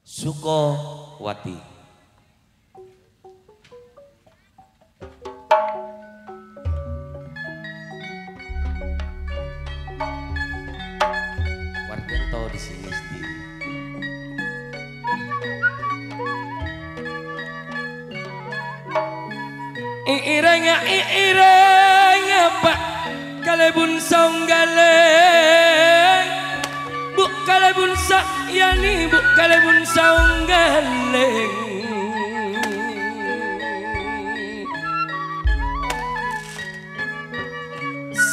Sukowati. Wardianto di sini sendiri. Iranga pak kalebun saunggaleng bu kalebun yani bu kalebun saunggaleng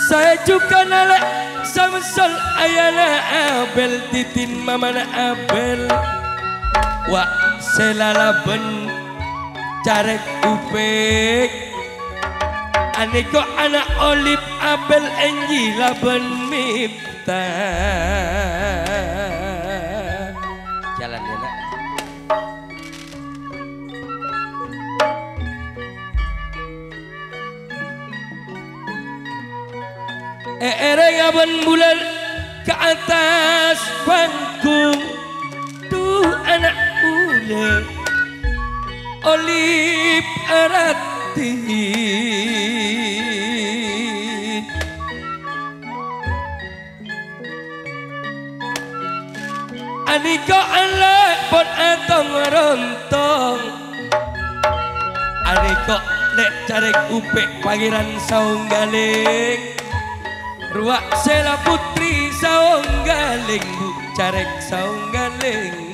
saya juga nalek samsel ayana abel titin mamana abel wa selalaben carek upek aneko anak olip apel enji laben mipta jalan ya nak ereng aben bulan ke atas panggung tuh anak ule olip arati aniko alek pot atong rontong aniko lek carek upek pangeran saunggaling ruak sela putri saunggaling bu carek saunggaling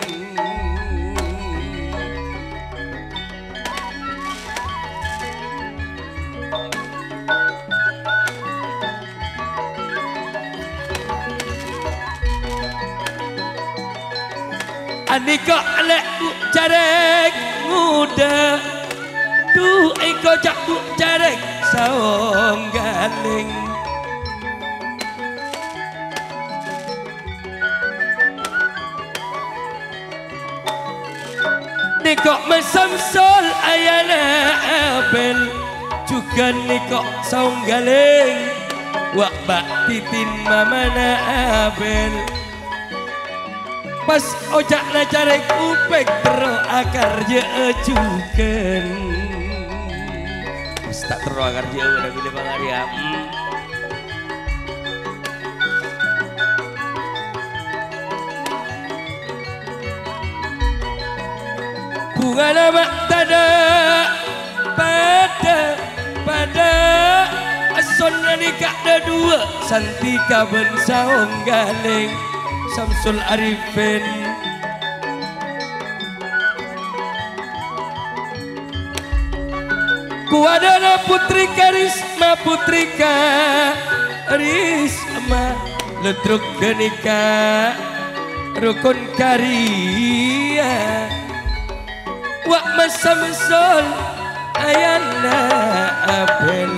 aniko lek carek muda tuh eko cak bu carek saunggaling niko mesamsol ayana abel juga niko saunggaling wak bak titin mamana abel pas ojak na carek upek tero akar jejuken pas tak tero akar je udah bila bangariam bunga nama tada pada asonna nikah ada dua santika ben saunggaling Samsul Arifin kuadana putri karisma ledruk genika rukun karya wak masamsul ayana abel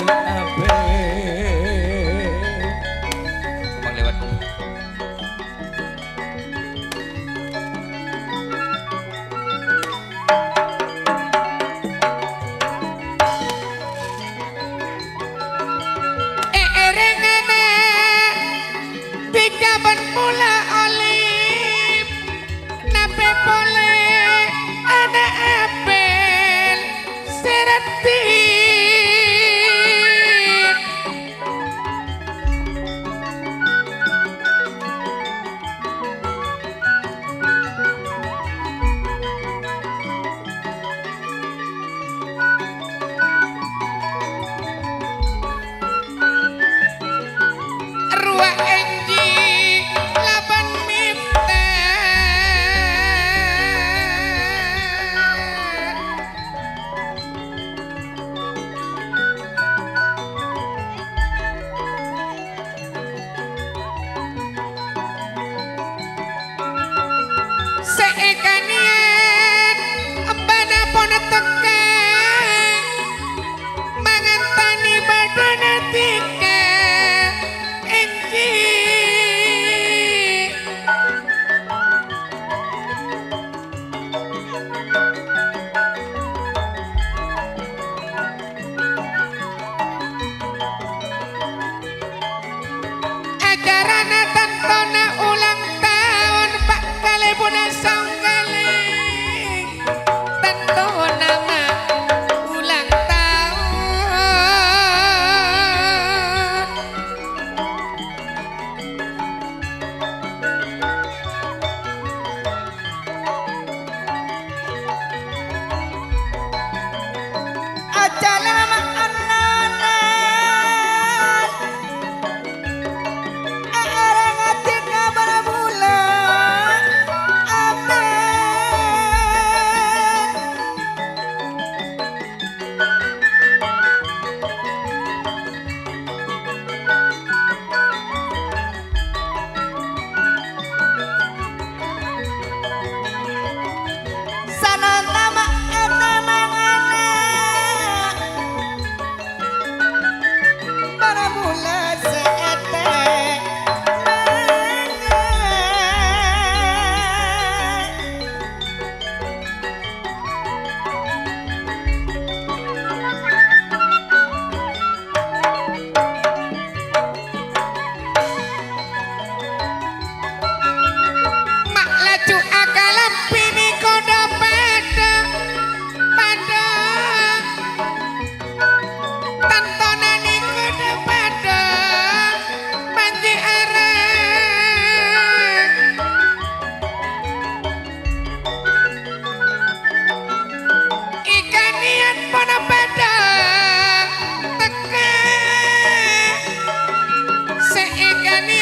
Acarana tantona ulang tahun Pak Kalebuna Saunggaling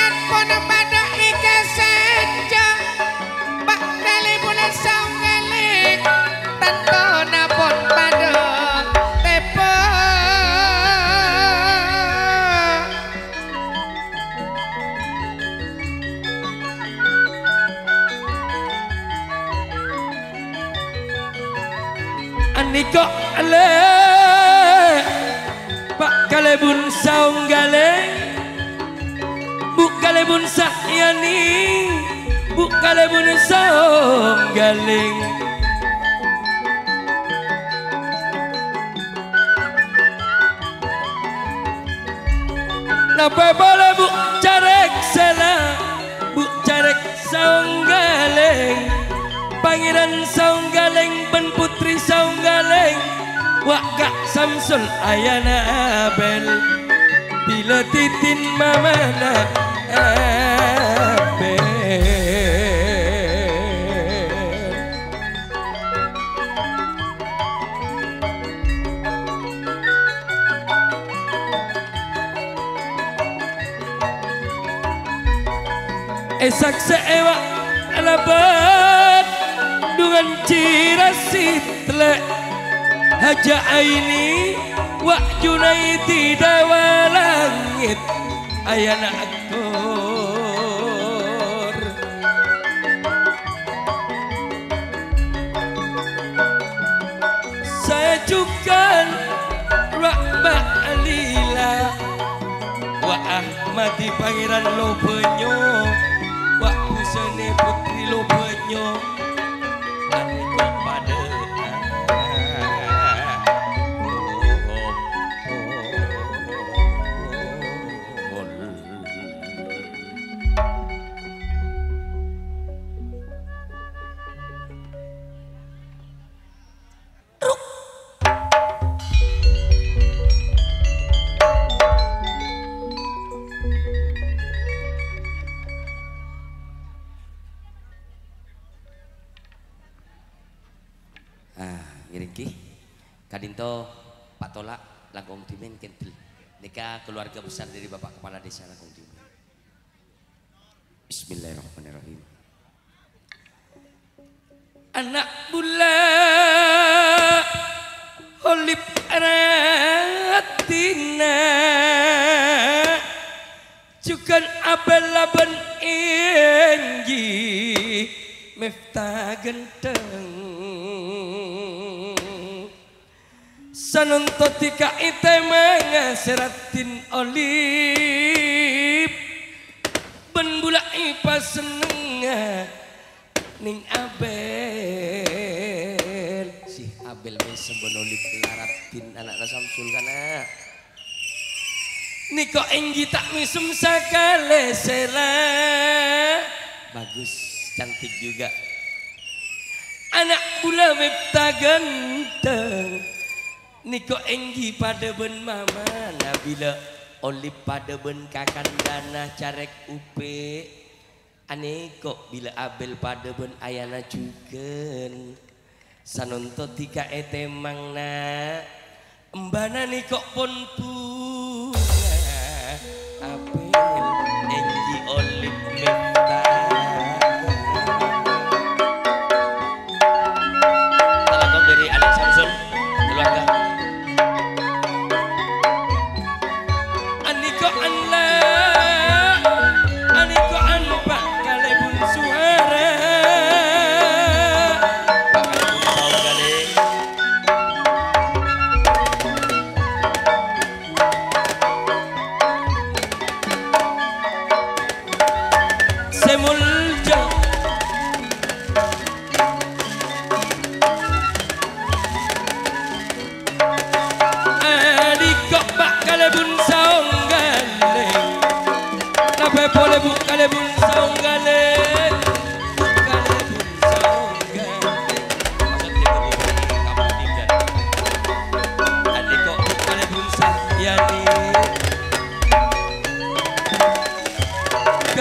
Panjenengan pun pada ike senja Pak kali boleh saungelik Tanto napun pada tepo Aniko ale Pak kalebun saung galeng Bu kalebun sakyani Bu kalebun saung galeng Napa boleh bu carek sela Bu carek saung galeng Pangeran saung galeng ben putri saung galeng Wak Kak Samsul ayana Abel Bila titin mamana Abel Esak seewa alabat Dengan cirasitle Haja aini Wak Junaidi dawa langit Ayana akor Saya juga Rahmat Alila Wak Ahmadi Pangeran Lobenyo Wak Husene Putri Lobenyo Aniko pada Kadinto Pak Tolak Langkong Timen Kentil nikah keluarga besar dari Bapak Kepala Desa Langkong Timen. Bismillahirrahmanirrahim. Anak bula holip ratina Cukan abel-aben inji Miftah genteng Sanonto tika ite mengaseratin olip Ben bulai pas seneng Ning Abel Si Abel mesem ben olip ngaratin anak Samsul kana Niko enggi tak mesem sakale sela Bagus cantik juga Anak bula Miftah ganteng Niko enggi pada ben mama Nabila olip pada ben kakan dana carek upe Aneko bila Abel pada ben ayana juken Sanonto tika etemang na Embana niko pon puna Abel enggi olip Miftah Talakong dari anak Samsul keluarga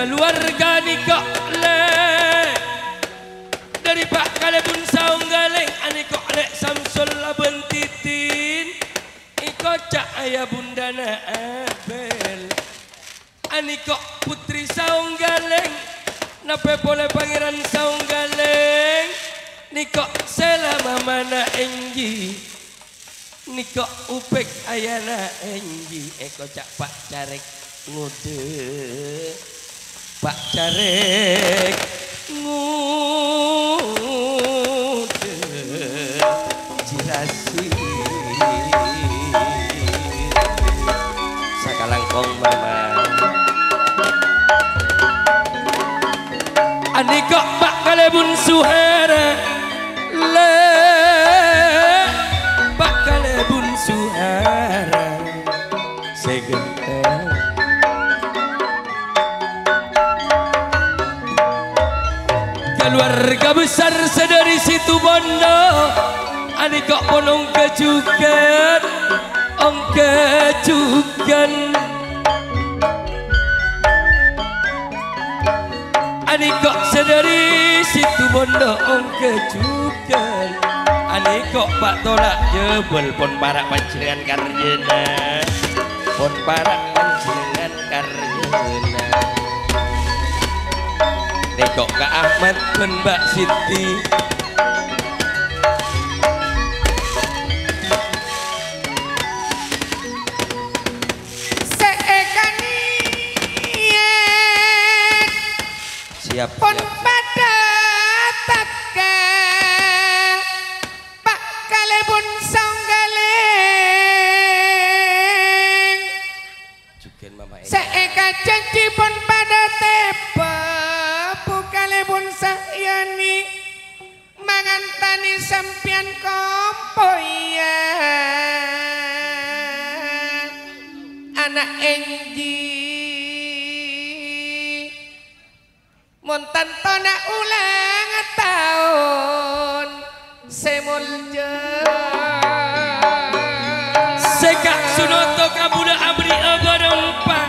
keluarga nikah le dari Pak Kalebun Saung Galeng aniko Alek Samsul Laben Titin iko cak ayah bundana Abel aniko Putri nape boleh pangeran saung galeng niko selama mana enji niko upek ayana enji eko cak pak carek ngude pak carek ngude jirasi sakalangkong mama Aniko pak kalebun suhara le pak kalebun suhara segenteng keluarga besar sedari situ bondo Aniko ponong kejukan ong kejukan Aniko sedari situ bondo ong kejukan Aniko pak tolak jebel pon parak panjenengan karyena pon parak panjenengan karyena Neko ka Ahmad pun Mbak Siti siap pun pada taka pak kalebun song galeng Jugen mama seeka janji pun pada tepa bu kalebun sahyani mangantani sampian kompoya anak enji montan tona ulang tahun semulja sekak sunoto kabuda abri abarompa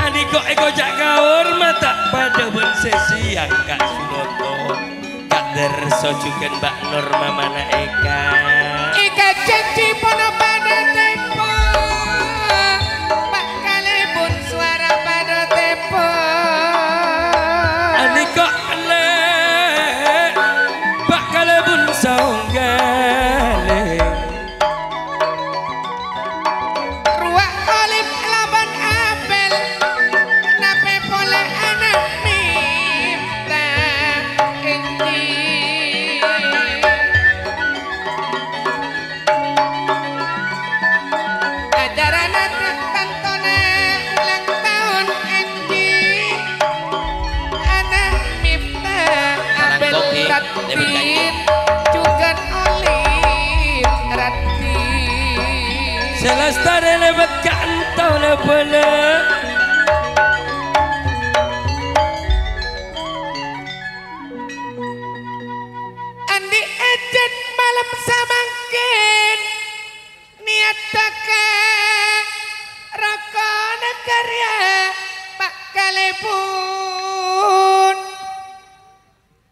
Aniko eko jak kaur mata pada ben sesiang kak sunoto kak derso juga Mbak Norma mana eka janji pono pada tempo pak kalebun suara pada tempo Aniko le pak kalebun saung galeng ruak olip laban apel nape pole anak minta kendi ajaran tantone ulang tahun endi anak minta apel ratin juga olip ratin selestare lebat kantau le bola Andi ejen malam samangkin niat taka rokok karya pak kalebun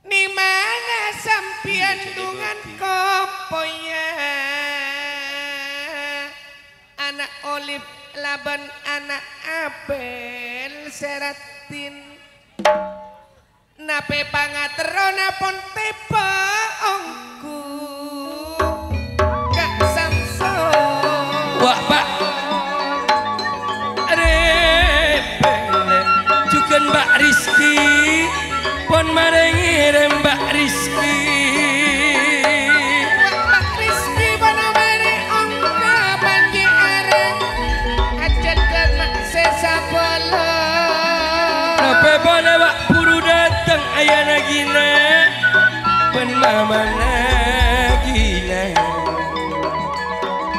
ni mana sampian dungan kopoya anak olip laban anak apel seratin nape pangaterona pon tepa ongku kak samso wah pak repele juga Mbak Rizky pon marengi Mbak Rizky Pak Rizky panomere ongka banji areng ajan kena sesa bola nape boleh wak puru datang ayana gina pen mama gina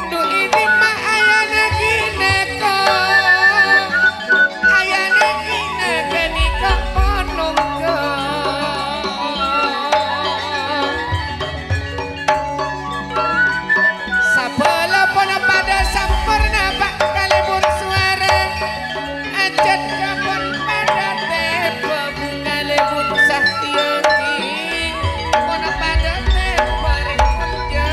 du ini mah ayana gine ko ayana gine geni ko ponong ko sabola pona pada sampurna pak kalebun suara ajan kapon pada tepa kalebun sahyani pona pada tepa rekunja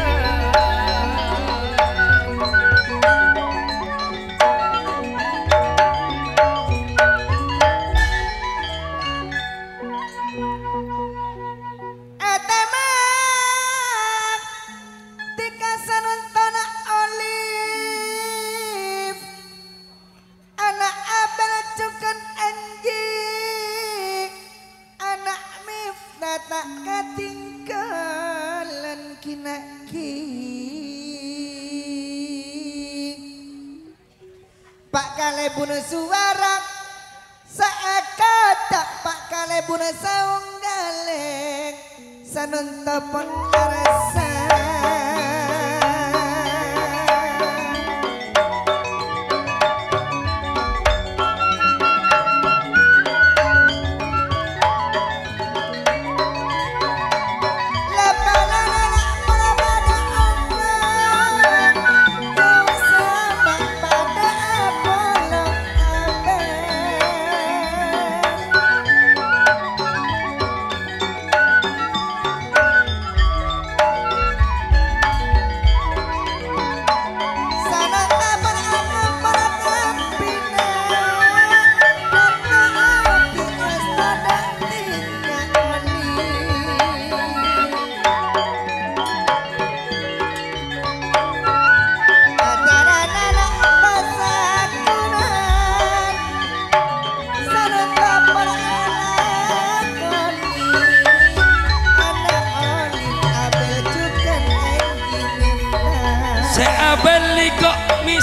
kalebun suara saekatak pak kalebun saung galeng sanuntapun arasa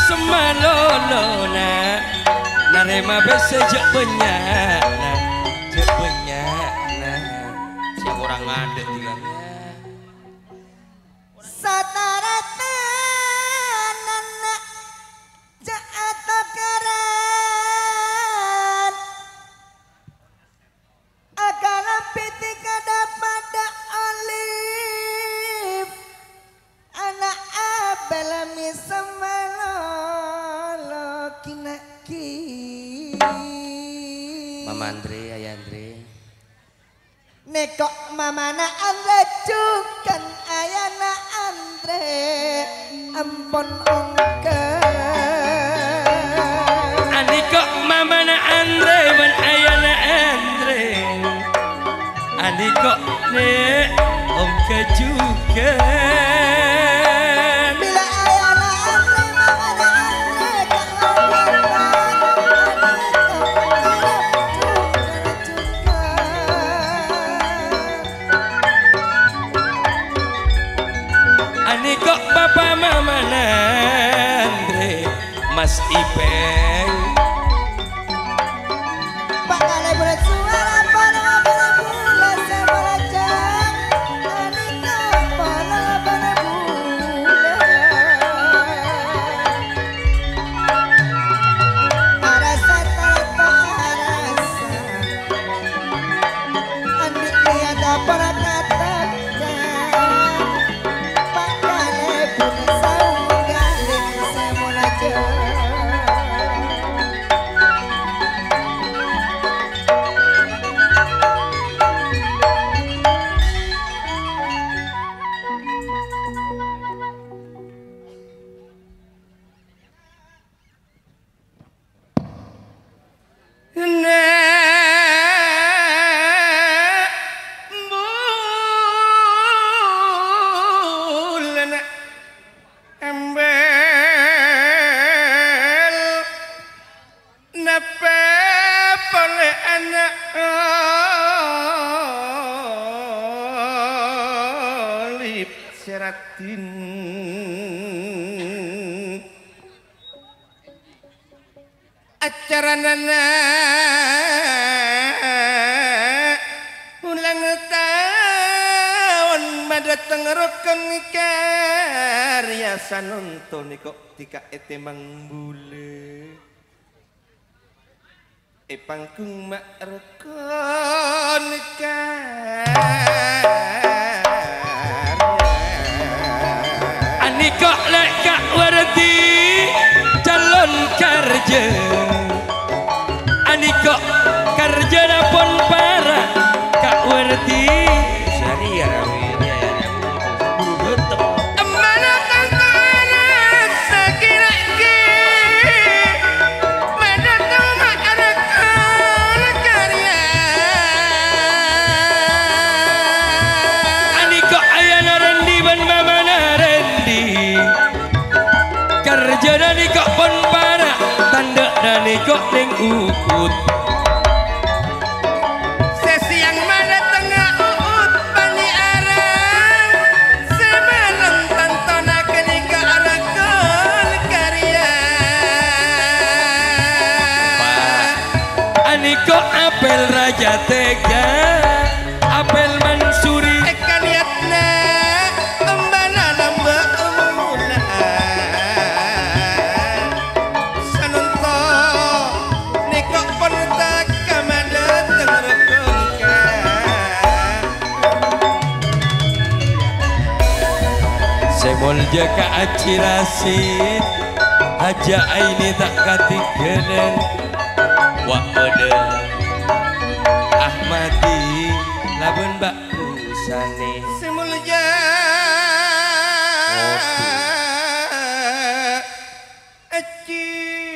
semalolona narema bese jek banyak jek banyak siang orang ada tinggalnya satarata nana jaata karan akala pitika dapada olive anak abel misamalolo kinaki Mama Andre, Ayah Andre. nekok mamana Andre cukan ayana Andre ampun ongke ani kok mamana Andre ban ayana Andre ani kok nek om juga bila ayana Andre mamana Andre ani kok bapak mamana Andre Mas Ipeng pak kale bersuara pada bula semelajang anika pada bula arasa tanpa arasa anik niada pernah katakan pak kale bersaung galing semelajang bulan embel nepe pole anak olip seratin acara nana ulang tahun pada tengerokan karya sanonton kok tika ete mang bule pangkung mak rekon ani kok lek kak warti calon kerja ani kok kerja pun parah kak warti sari ya rawinya ya buru betul mana tantana sakiraki mana tau mak rekon karya ani kok ayana rendi ban mamana rendi kerja ani kok pun parah tanda ani kok ning ukut sesiang mana tengah uut bani arang sebarang tantona kenika rekon karya apel raja tega apel mansuri Ekaniatna embana namba emuna sanunto nikok pun tak kamada tengrokongka semol jaka acirasit aja ini tak katigenen wak ode Ahmadi laban bak kusane semulja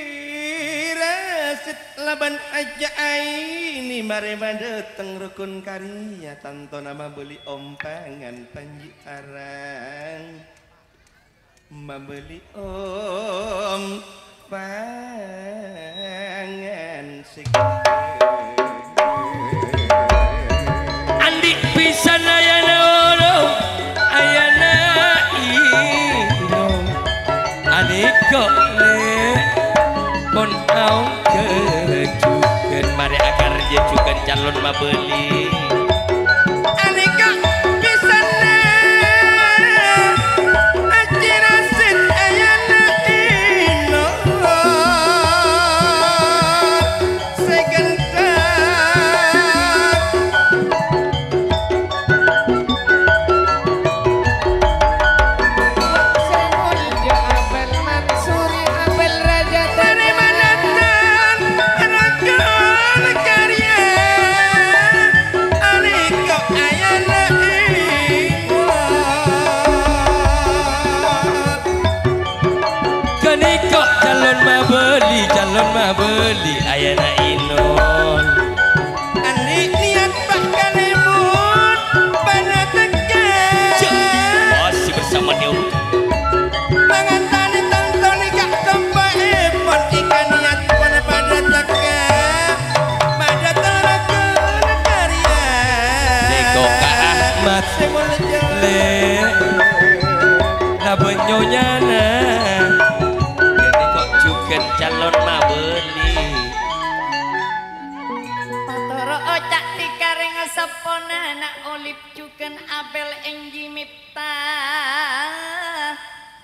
acirasit laban aja ini mare made teng rukun karya tanto nama beli ompangan panji arang membeli pangan Andi pisan ayana oro ayana ino Andi kok le pon aung kejuken mari akar jejuken calon mabeli Anika pisana acirasit ayana ino semulja apel mansuri apel raja dari mana dan ragam karya Anika ayana ino kenikok calon mabeli ayana inon Ani niat pak kalimut pada tegas masih bersama dia mangantani tantoni kak kempa epon ikan niat pada tegas pada terakun karya Nikok ka Ahmad semulja le laban nyonyana kenikok juken calon mabeli Patoro ocak tikaring sepona nak olip juken apel engji miftah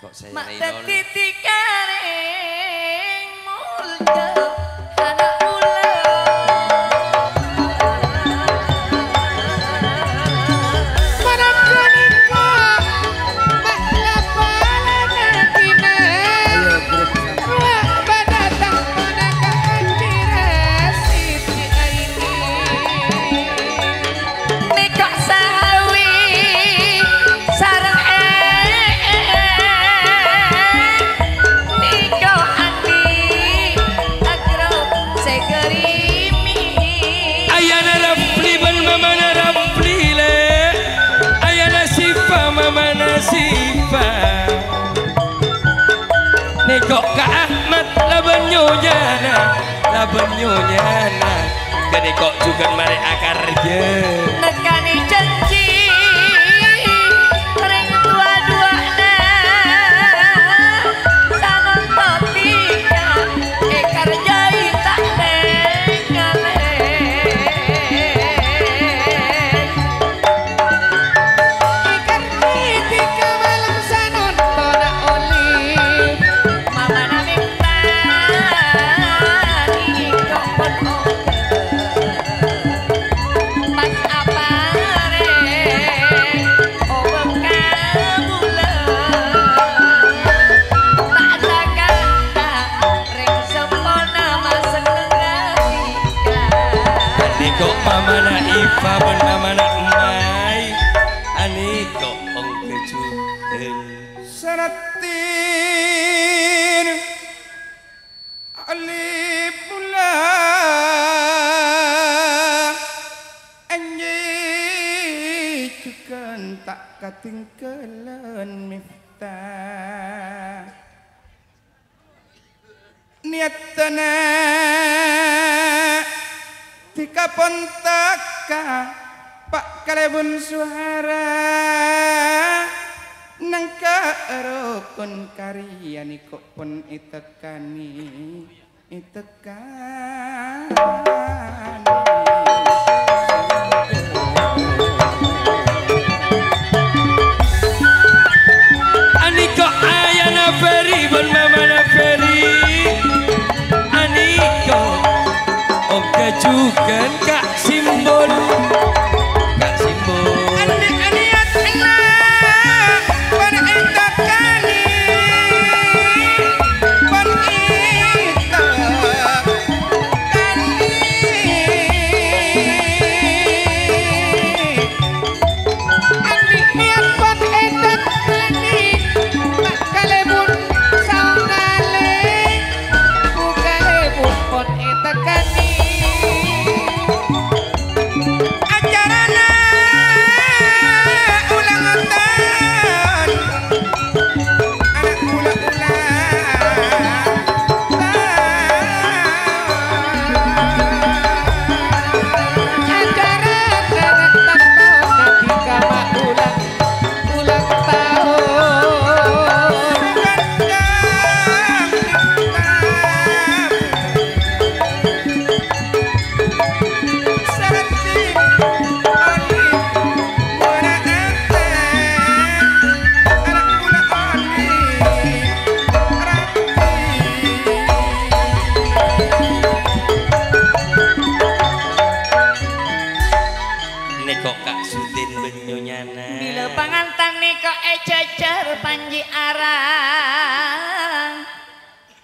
Kok saya mak Rinol? dadi tikaring mulya anak Nikok sawi sareng nikok andi agro segerimi ayana rafli ban mamana rafli le ayana sifa mamana sifa Nikok ka Ahmad laban nyonyana kenikok juga mari akar je nekani janji ring dua-duana sanon totika ekar jai tak nengale ikan titika malam sanon tona oli mama naming tani kok pun pas apa obeng kabulan tak Jakarta ring sempona maseng nengatika Nikok mamana Iva ban mamana Emai Anikok ong kejuken sanatin alif bulan anjing cukan tak katinggalan miftah niat tanah tika pontaka pak kalebun suara nangka rukun karya niko pun itekani sukan Kak Simbol. Kak Simbol. Anak-anak enak pan eta kani pan eta kani adik niat pan eta kani mak kalebun saungale bukalebun pan eta kani acarana ulang tahun anak ulang-ulang acara anak tahun ketika mak ulang tahun Neko Kak Sudin benyonyana. Bila pangantan niko cecer panji arang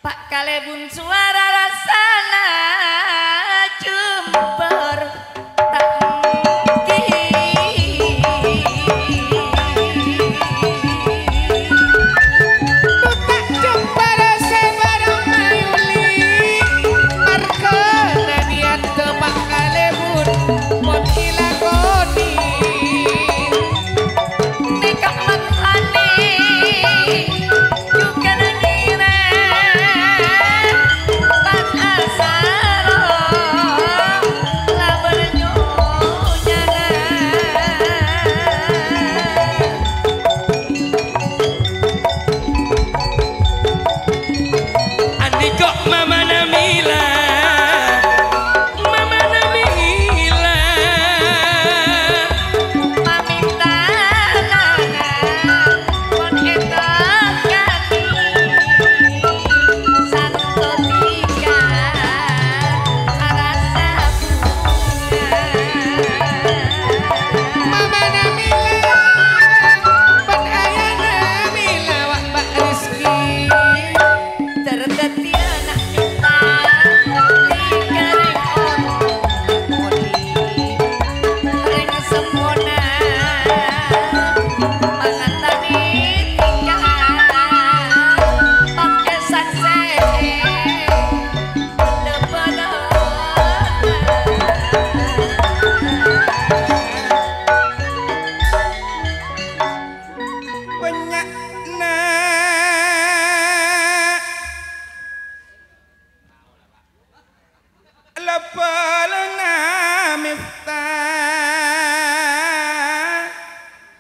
Pak kalebun suara rasana jumper tak tak jumpa rasa barang mayuli markana niat tepak kalebun pon ilakoni nikah matlani juga ngira pan asaro la bernyonyana Andi kok Mama Namila. Mama Namila. paminta nana pon eta kani santo tika arasa bunga Mama Namila pan ayana Mila wak Mbak Rizki terteti anak kita tiga rekor reng sempurna pangantani tiga pakai sakse banyakna lepalna miftah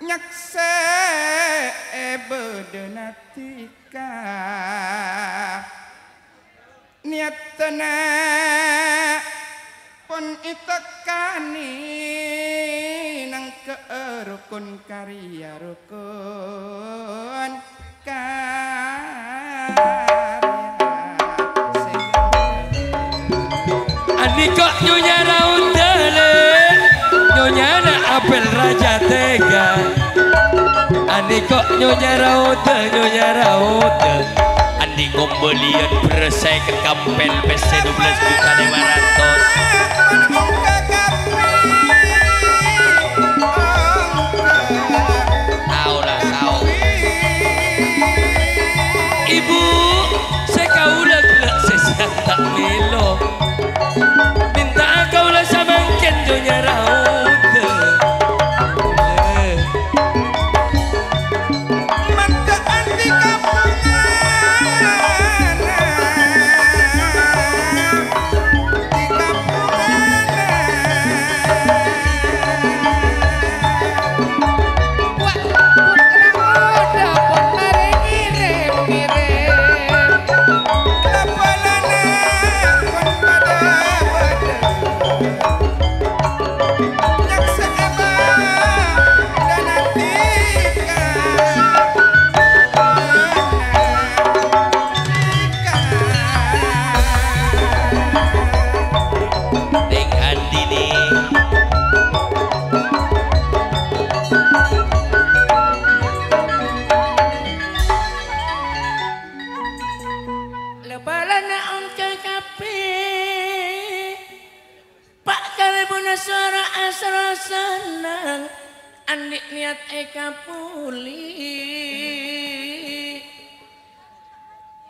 nyakse bedenatika niatna pon itekani nang rukun karya rukun Andi kok nyonya rautele. Nyonyana apel raja tega. Andi kok nyonya raute. Andi ngombelian beresai ke kampel PC 12.500.000. Tahu lah tahu. Ibu, saya kaulah gelak saya tak melo. Minta kaulah samangken nyonya raute. mantap anti kapungan asra senang andik niat eka puli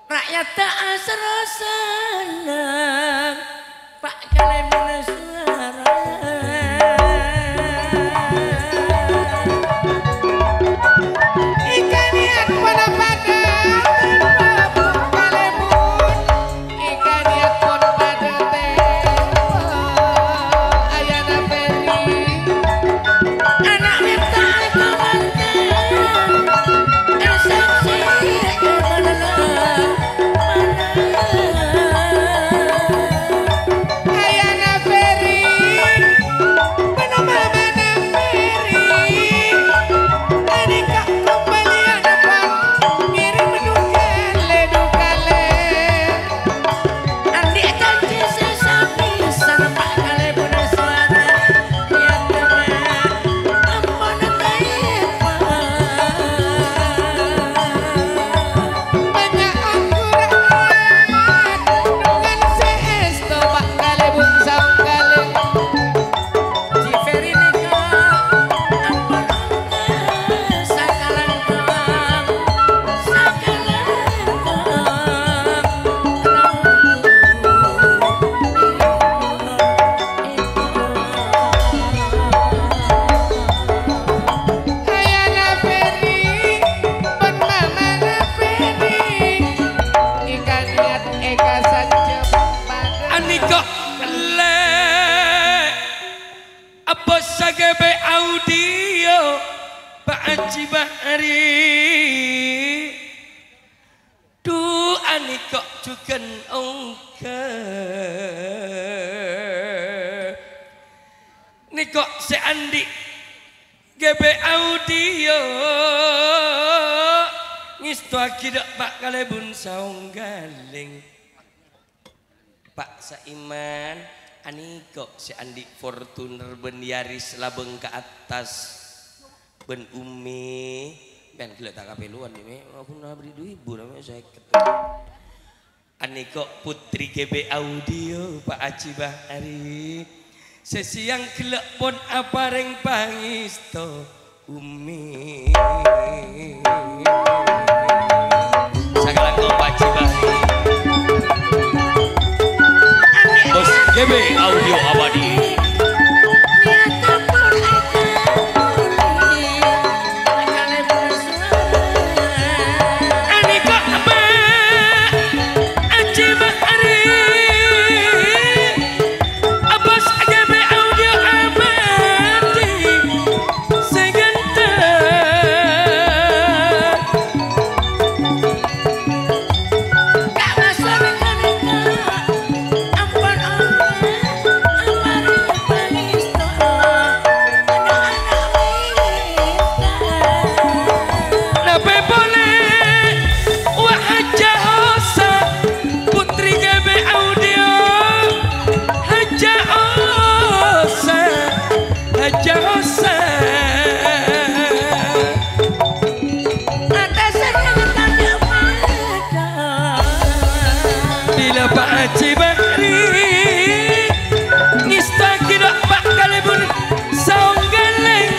rakyat tak asra senang Pak Kalemun suara Ika niat pada pada Kalemun Ika niat pon pada tempo Ayana Feri anak minta kawankan esensi Ayana Feri Penuh mana Feri Anika kembali hadapan Ngirim dukale dukale Andi janji sesapisan Pak Kalemun suara yang teman ampun taipa Banyak aku rakyat Dengan seesto Pak Kalemun Sanggale Ci Feri nikah ampun sakalan Ayana Feri Penmamana Feri Ika niat eka saja pada Ani kok kelek apa sagebe audio Pak Haji Bahari du ani kok jugen ongke ni kok se andi gebe audio ngistu akidak Pak Kalemun saunggaling Pak Saiman ani kok si Andi Fortuner ben Yaris labeng ke atas ben Umi ben gila tak kapeluan ini aku nabri 2000 namanya saya ketemu ani kok Putri GB Audio Pak Haji Bahari sesiang gelek pon apareng pangisto Umi sakalan kau Pak Haji Bahari Bos GB Audio Abadi Pak Haji Bahari ngista kira Pak Kalemun saunggaleng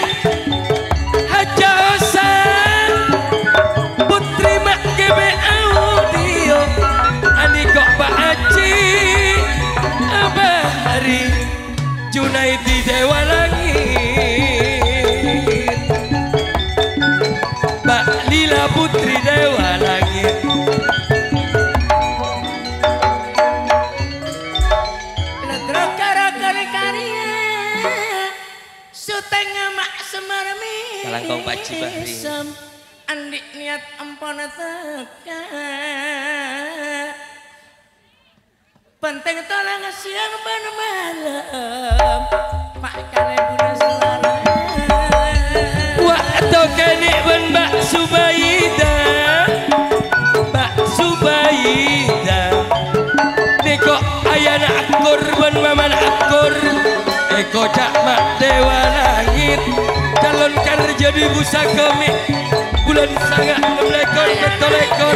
Haja Hasan Putri Mak GB Audio ani kok Pak Haji Bahari Junaidi Dewa Langit Pak Lila Putri Dewa Langit Kalangkong Pak Haji Bahari andik niat empon teka penting tolong siang ben malam Pak Kalemun suara waktu kene ben Mbak Subaida Mbak Subaida niko ayana akur ben maman akur eko cak mak dewa langit calon kerja di busa kami bulan sangat melekor betolekor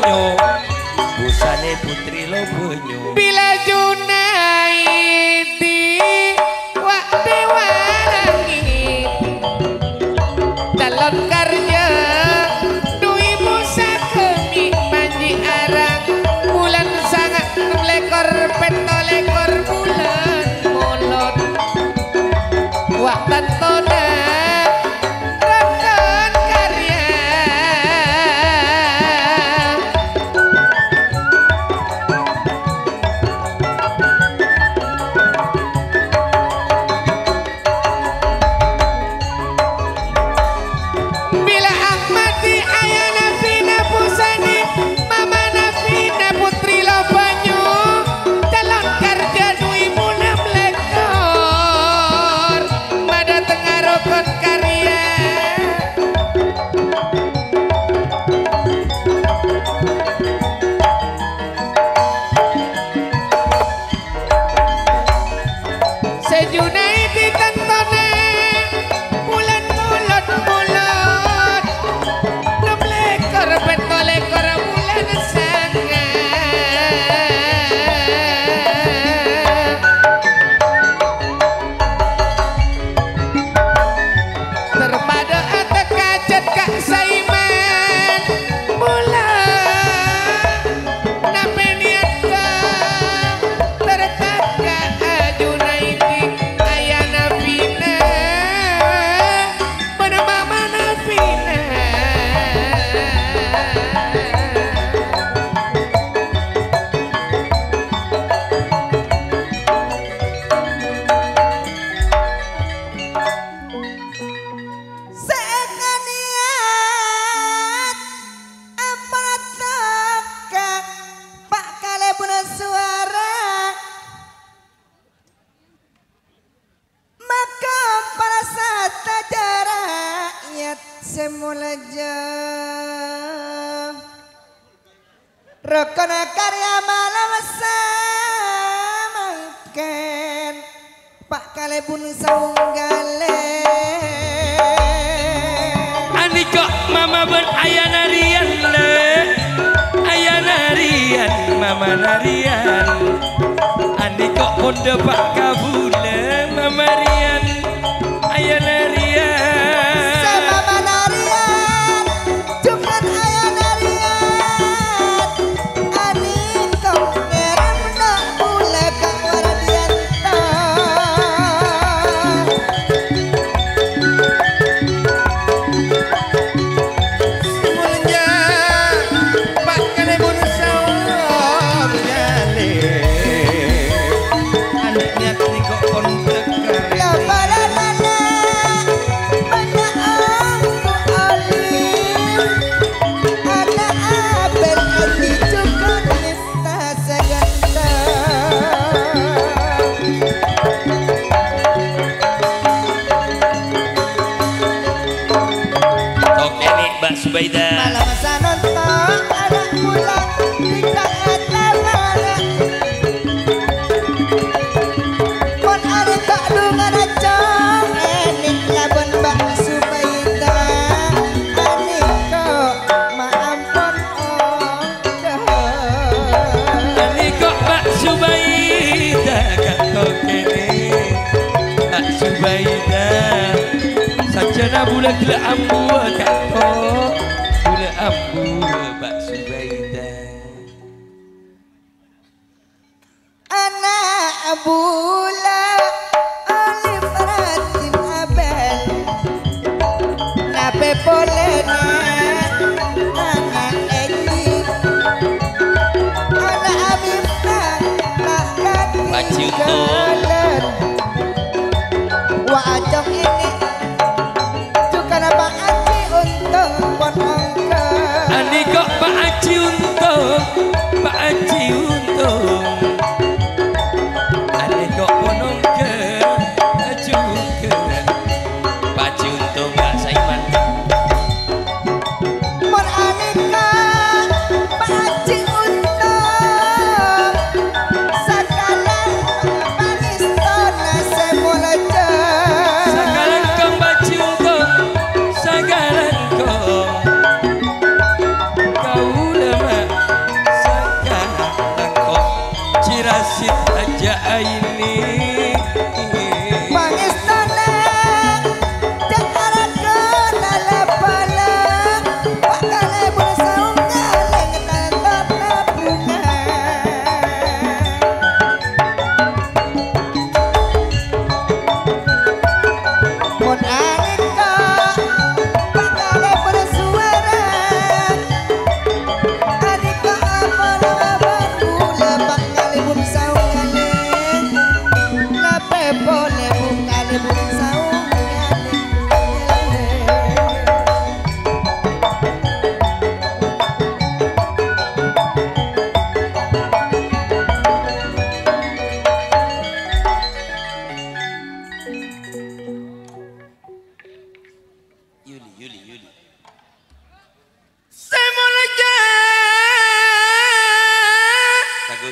banyo busane putri lo banyo bila Junaidi wak dewa langit calon karya dui musa kemi panji arang bulan sangat lekor petolekor bulan molot wak tantona rekan karya bila Ahmadi ayah Nafina Pusani mama Nafina putri lo banyu calon kerja dui munam lekor mada tengah rokon karya Sejunaidi tantone bulan mulot mulot enam lekor petolekor bulan sanga terpada atak kacat kak Saiman bulan nape niat tertaka Junaidi ayah Nafina pada mama Nafina Sekaniat aparat teka Pak Kalebun suara maka para sata rakyat semula jam rokon karya malam samangken Pak Kalebun saunggale Ani kok mama ben ayah narian le ayah narian mama narian Ani kok ponde pak kabule mama rian ayah narian sama manarian cuman ayah narian ani kok ngerem nak bule kak wardianto mulanya Pak Kalebun sawang nyale anak niat ni kok kon tekar kapalalala banyak aku alim ada abel hati cukup nista seganda Oke nih Mbak Subaida malam sanonto anak pulang di kata mana pon ada tak dungan acong enik labon Mbak Subaida aniko maampun Ani kok Mbak Subaida kak oke nih Mbak Subaida sajana bula gila ambu kak kok bula ambu Mbak Subaida anak bula oleh peratin abel nape polena anak Eki anak Abifta makan Paci untuk tinggalan wajong ini juga nabang Aji untuk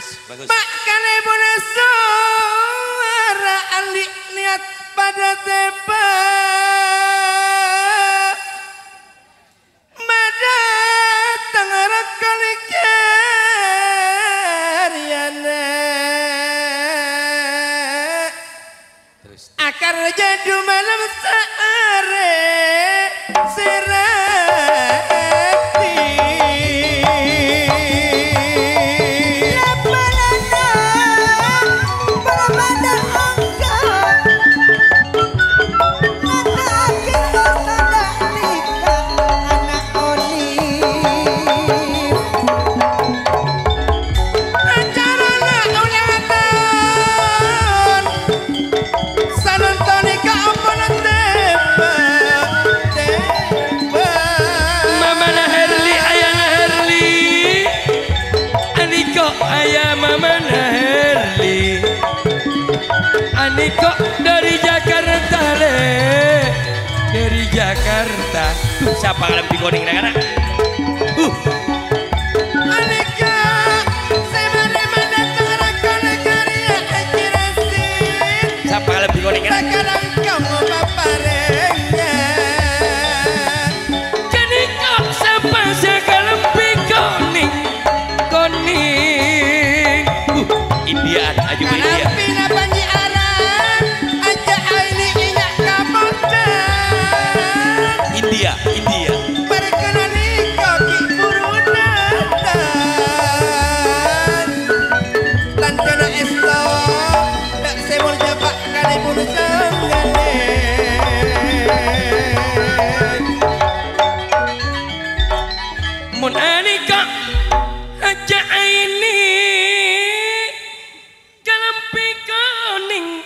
Bagus, bagus. Makanya boleh suara alik niat pada tebak Mada tangarak kali karyana Terus. Akar jadu malam sehari serati Kok dari Jakarta le, dari Jakarta. Siapa alam pigoning anak-anak? Alika, semari mendatang karya akirasi. Siapa alam pigoning anak? Sekarang kamu paparengnya. Jadi kok siapa sekalam pigoning, koning. Indian, aju India. Pina panji India, India. Perkenani kaki buru datang Lantana esto tak semul jabak kali buru senggane Mun anika aja ini kalampi kuning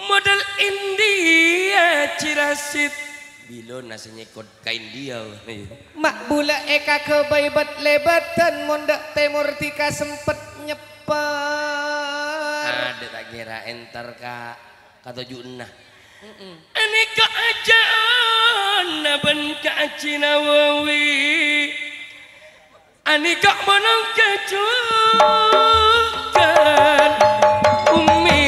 model India cirasit Bilo nasi nyekot kain dia. Mak bula eka kebaibat lebatan mondak temur tika sempet nyeper Ada tak kira enter kata junah. Anika aja naban ka Cinawawi Anika monong kecukan umi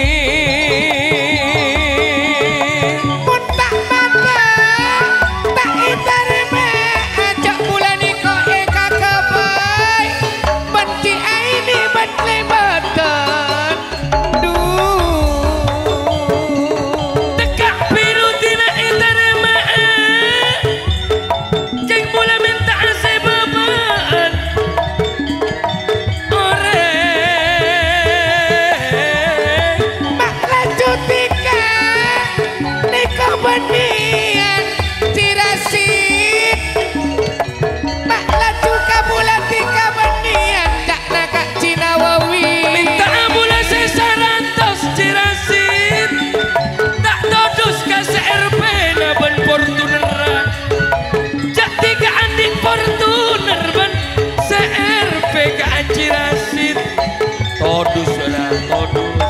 Todus lah, todus.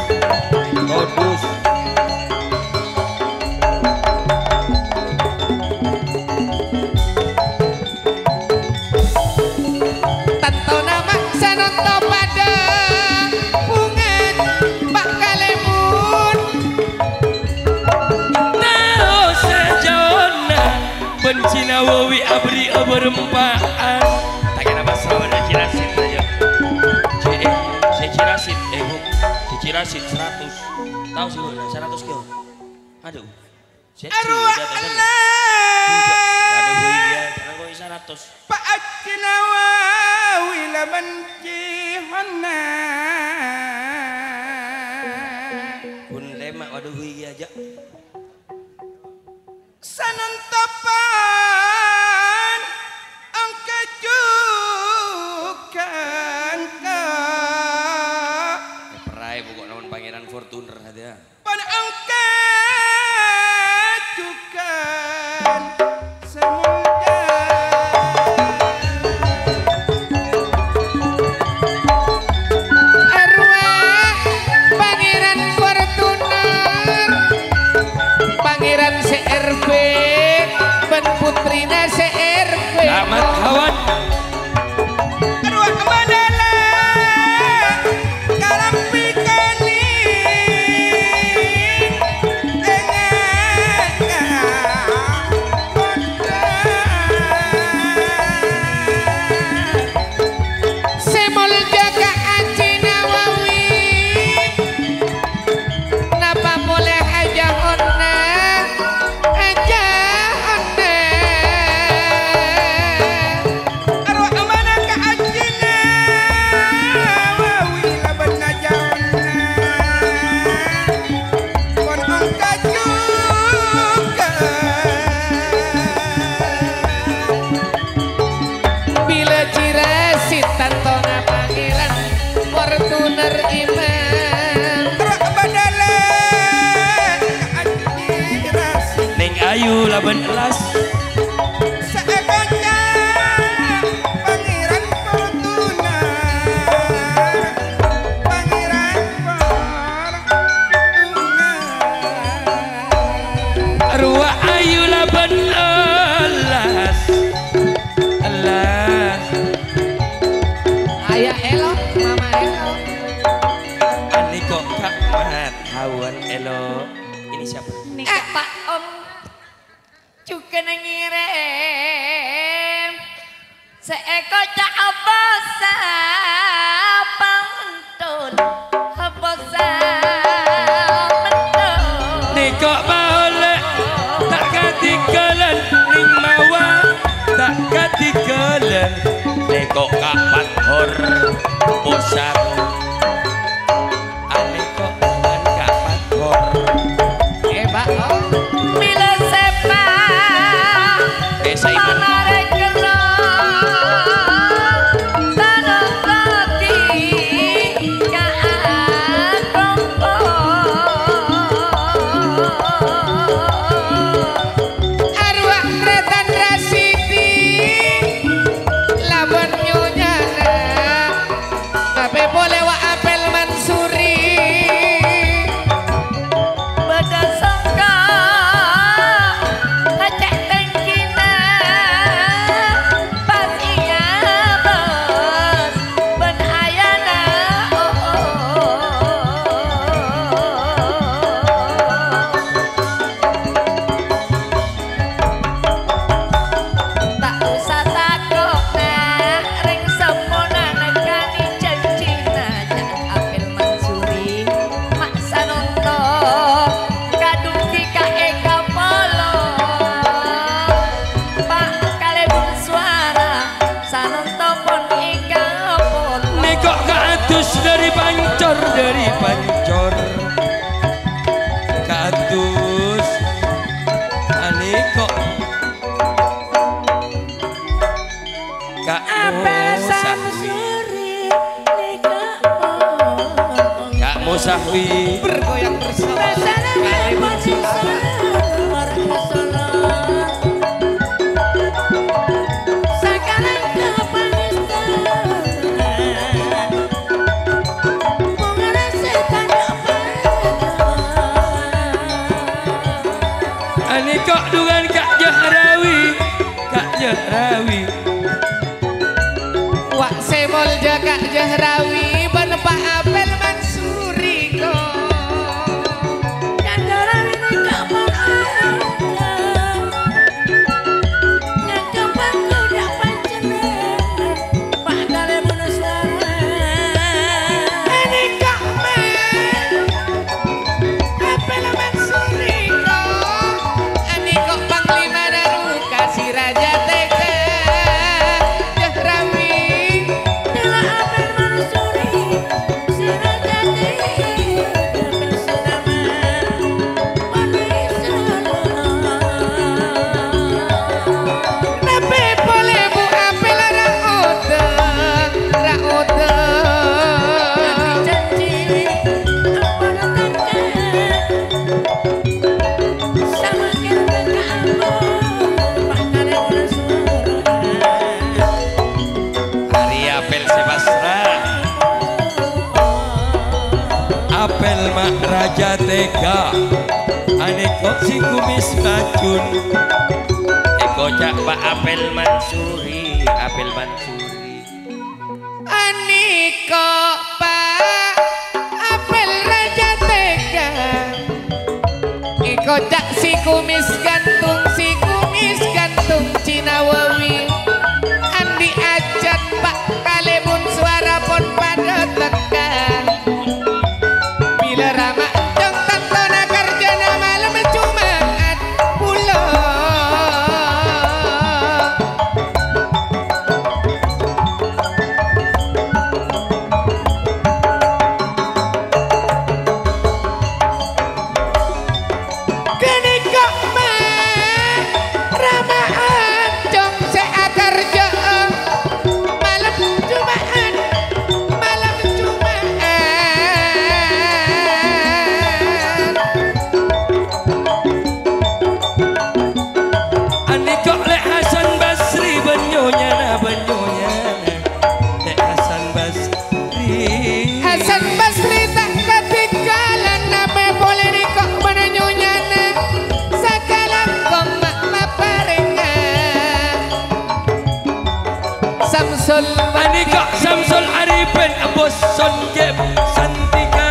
Tanto nama sananto pada bungan Pak Kalemun Tahu sejona Bencinawawi abri berempaan tak kena masalah ada cirasit aja Cirasit, bu, si Cirasit 100. Tahu sih bu, 100 kilo. Aduh, Arwah Allah Ada bu iya, karena gue 100. Pak Cinawawi laman jihana Pun lemak waduh iya aja. Sanantapan angka jukan Pokok namun Pangeran Fortuner ada. pada angka jukan Arwah Pangeran Fortuner Pangeran CRV Ben laban elas. Seekotnya Pangeran Fortuna, Pangeran Fortuna. Ruah ayu laban elas. Elas. Ayah elo, mama elo. Ani kok Kak Mat Hawan elo. Ini siapa? Nih Pak Om juga ngirim seekor cak bosa pantun bosa mentun. Nih kok boleh tak ketinggalan ning mawa tak ketinggalan. Nih kok Kak Pathor bosan. Ani kok dengan Kak Pathor. Mbak oh. Bila sepak Desa ibu. panare kelon tanah kaki keakompo. Arwah Retan Rasidi Laban nyonyana tapi boleh wa apel Mansuri Bedasangka hajak tengkina pas iya bos ben ayana tak usah takut nah ring sempurna negani janjina jangan apel Mansuri mak sanonto kadung kika eka polo pak kalebun suara sanonto pon eka polo. Nih kok Kak Adus dari Pancor, dari Pancor. Kak Adus. Ani kok Kak Musahwi. Kak Musahwi. bergoyang bersama kalebun suara Ani kok dengan Kak Jahrawi. Kak Jahrawi. Wak semol jaga Jahrawi ben Pak Apel Mansuri ko ini kok Apel Mansuri ko ini kok Panglima Daru kasih Raja Tega Jahrawi Nabe boleh Bu Apel Raoda Raoda Hari apel Sebasra. Apel Mak Raja Tega. Ani kok si kumis racun. Kocak Pak Apel Mansuri. Apel Mansuri. Aniko Pak Apel Raja Tega Iko cak si kumis gantung Cina Wawi Andi ajan Pak kalebun suara pon pada teka bila rama jong tantona karjana malam Jumat pulang Kini kok Samsul Ani kok Samsul Arifin bos son jeb Santika.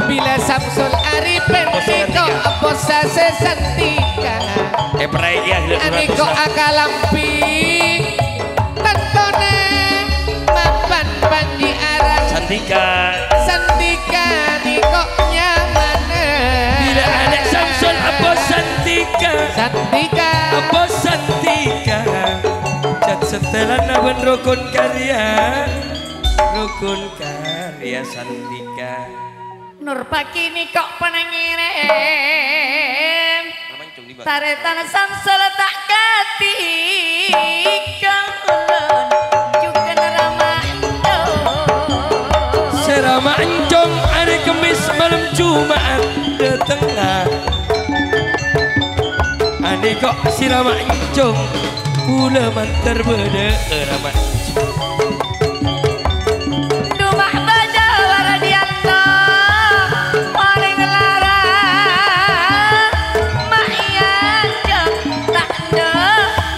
bila Samsul Arifin niko bos sase Santika Perai ya ani kok akalamping tentone mapan panji arang Santika. Santika niko nyamane Bila ada Samsul bos Santika. Santika Bos Santika. Cat setelan naben rukun karya. Rukun karya Santika. Nur pakini kok penangirim taretan Samsul tak katikan juga Ramando Serama Encong hari Kemis malam Jumat de tengah. Ani kok si Rama Encong pula mantar berde Rama Encong. Dumah baja waradianto paling larang mak iya jam tak ada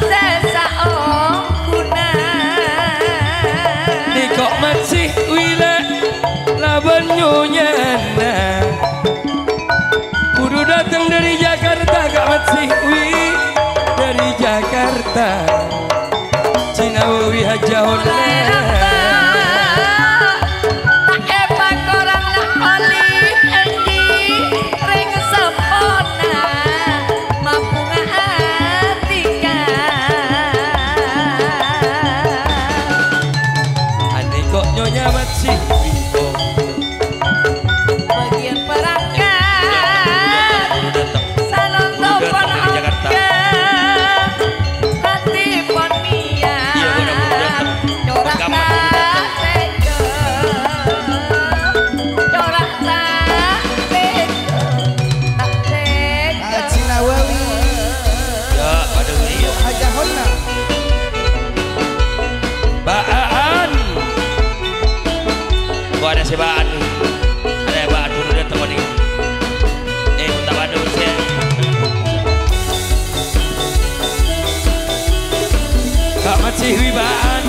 sesaong guna Ni kok masih wila laban nyonyana. Kudu datang dari Jakarta kak masih wi dari Jakarta. Cinawi hajahon sebaan ada baan dulu datang nih minta badu saya Kak Masih Wibaan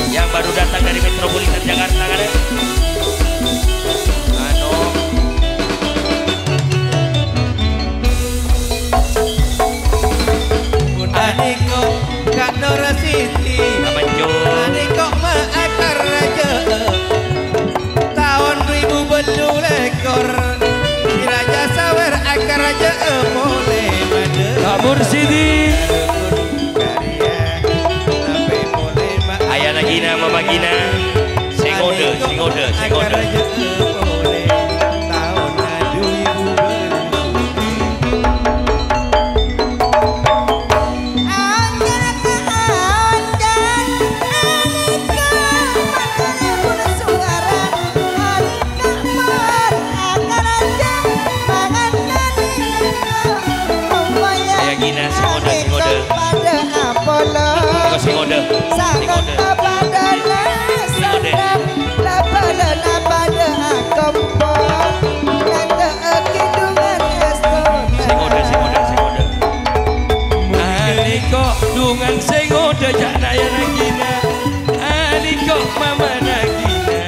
yang baru datang dari Metropolitan Jakarta kan ya Aniko Kak Nora Siti Aniko maakar raja Raja Sawer akar raja boleh pada Kabur Sidi Ayah lagi nama Mama Gina Singode tahun adu ibu Singode Aniko dungan Singode jak naya nagina Aniko mama nagina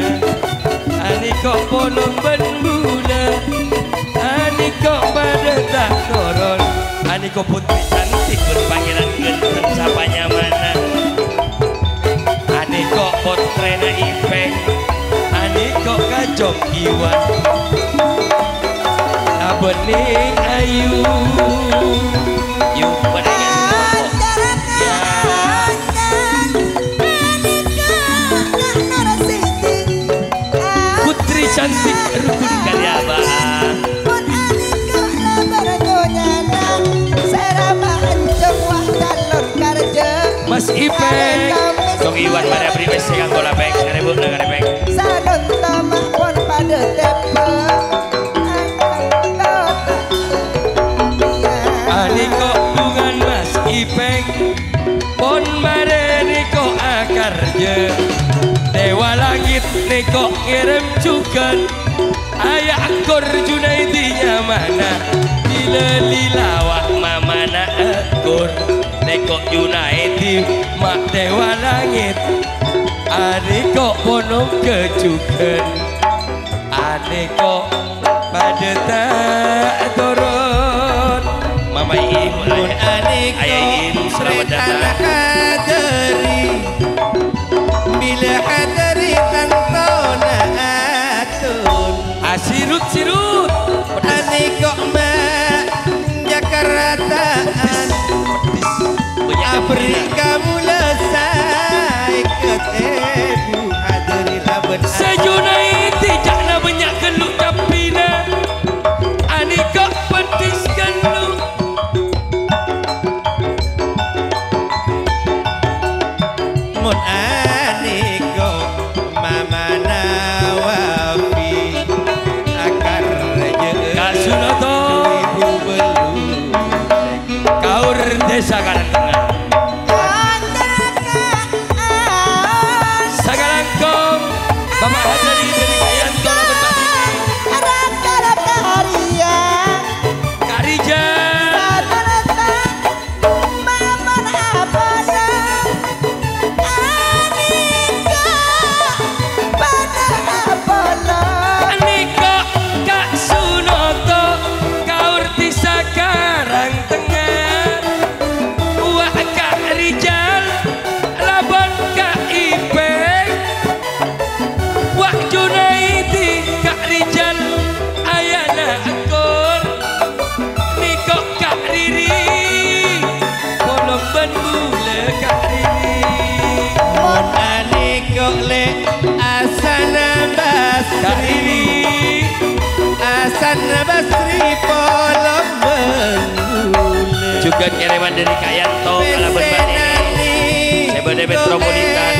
Aniko bolong bendula Aniko pada tak koron Aniko putri cantik berpanggilan genteng sapanya mana Aniko potrena Ipeng Aniko kajok Iwan Bening ayu yuk bening ya putri cantik rukun kali abah Mas Ipeng Tong Iwan pada primes segang bola beng ngarebuk ngarebeng salon tamak pon pada tepe Aniko dungan Mas Ipeng pon mare niko akarje Dewa langit niko ngirim cukan Ayah akor Junaidinya mana bila lilawah mamana akor nekok Junaidi mak dewa langit adiko ponong kecuken adiko pada tak turun Mama Ibu Ayah Ibu selamat datang bila hadari tantona atun sirut aniko ma Jakartaan Afrika mulai ketemu hadari laban Sejunaidi jakna banyak geluk capina aniko petis geluk mun aniko mama nawafi akar Kak Sunoto Kaur Desa Karangtengah Sagalangkong Bapak Hadari dari Kayanto Kak Rija Aniko Kak Sunoto Kaur Desa Karangtengah Wah Kak Rijal Laban Kak Ipeng Wah Junaidi Kak Rijal Ayana Akor Niko Kak Riri Polong Bendule Kak Riri mun aniko le asana Kak basri Riri asana basri polong bengule juga kiriman dari Kayanto ala berbanding saya berde metropolitan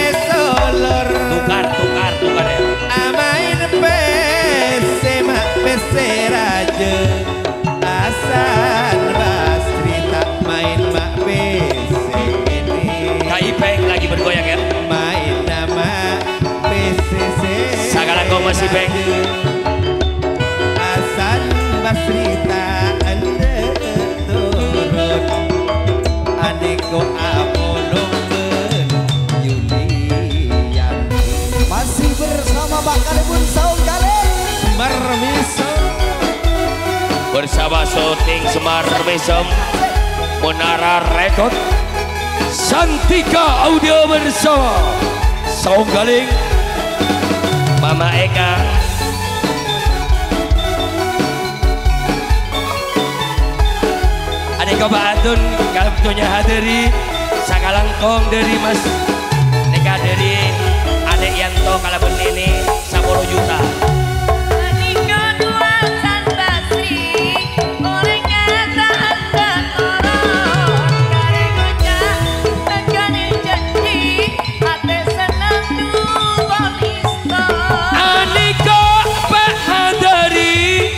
tukar ya amain pese mak pese raja asan basri tak main mak pese ini Kak Ipeng lagi bergoyang ya main nama pese Sagalangkong masih Beng asan basri tak anda turun aniko apolongken Yulian Masih bersama Bakal Bun Saung Galeng Semar Miso bersama syuting Semar Mesem Menara Rekod Santika Audio bersama Saung Galing Mama Eka Aniko Baatun kalau punya hadiri Sagalangkong dari Mas Neka dari Adek Yanto kalau ini 10 juta Aniko dua San Basri Orang kata anda korong Kare gojak Tegane janji Ate senang dubon isto Aniko Pak Hadari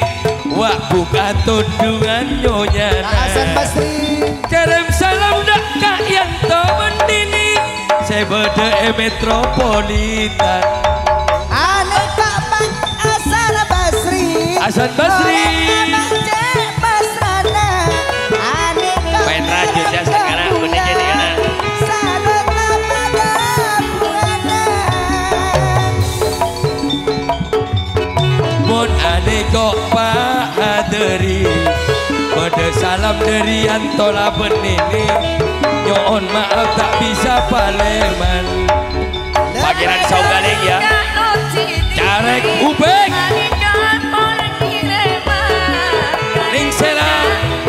Wah buka tundungan nyonya Hasan Basri Kirim salam dak Kak Yanto Mendini Saya berde metropolitan Aneka Bang Hasan Basri Hasan Basri Main rajut ya sekarang udah jadi karena Mon Aniko Pak Hadari Pada salam dari Antola Benini Nyoon maaf tak bisa paleman Pakiran Saung Galing ya Carek Ubek Ning Sela